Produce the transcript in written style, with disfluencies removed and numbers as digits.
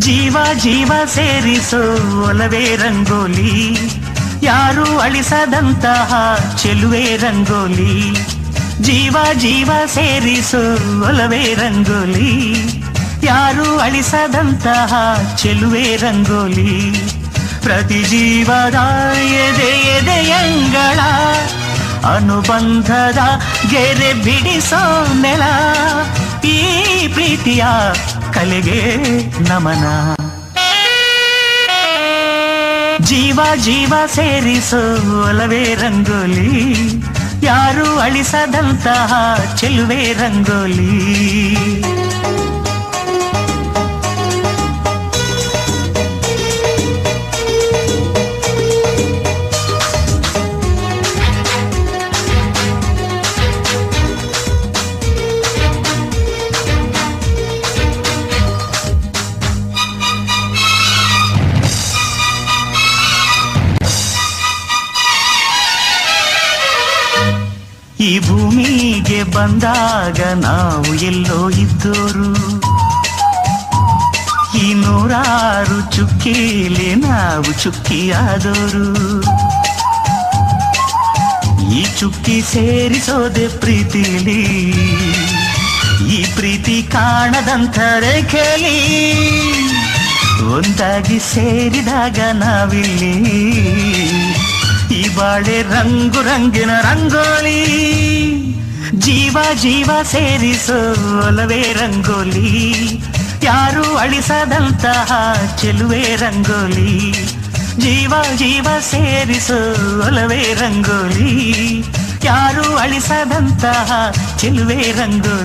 ಜೀವ ಜೀವ ಸೇರಿಸೋ ಒಲವೇ ರಂಗೋಲಿ, ಯಾರು ಅಳಿಸದಂತಹ ಚೆಲುವೆ ರಂಗೋಲಿ. ಜೀವ ಜೀವ ಸೇರಿಸೋ ಒಲವೇ ರಂಗೋಲಿ, ಯಾರು ಅಳಿಸದಂತಹ ಚೆಲುವೆ ರಂಗೋಲಿ. ಪ್ರತಿ ಜೀವದ ಎದೆ ಎದೆಯಂಗಳ ಅನುಬಂಧದ ಗೆರೆ ಬಿಡಿಸೋ ನೆಲ, ಈ ಪ್ರೀತಿಯ ಕಲೆಗೆ ನಮನ. ಜೀವ ಜೀವ ಸೇರಿಸೋ ಒಲವೇ ರಂಗೋಲಿ, ಯಾರು ಅಳಿಸದಂತಹ ಚೆಲುವೆ ರಂಗೋಲಿ. ಈ ಭೂಮಿಗೆ ಬಂದಾಗ ನಾವು ಎಲ್ಲೋ ಇದ್ದೋರು, ಈ ನೂರಾರು ಚುಕ್ಕಿಲಿ ನಾವು ಚುಕ್ಕಿಯಾದೋರು. ಈ ಚುಕ್ಕಿ ಸೇರಿಸೋದೆ ಪ್ರೀತಿಲಿ, ಈ ಪ್ರೀತಿ ಕಾಣದಂಥ ರೇಖೆಲಿ ಒಂದಾಗಿ ಸೇರಿದಾಗ ನಾವಿಲ್ಲಿ. ಈ ಬಾಳೆ ರಂಗು ರಂಗಿನ ರಂಗೋಲಿ, ಜೀವ ಜೀವ ಸೇರಿಸೋ ಒಲವೇ ರಂಗೋಲಿ, ಯಾರು ಅಳಿಸದಂತಹ ಚೆಲುವೆ ರಂಗೋಲಿ. ಜೀವ ಜೀವ ಸೇರಿಸೋ ಒಲವೇ ರಂಗೋಲಿ, ಯಾರು ಅಳಿಸದಂತಹ ಚೆಲುವೆ ರಂಗೋಲಿ.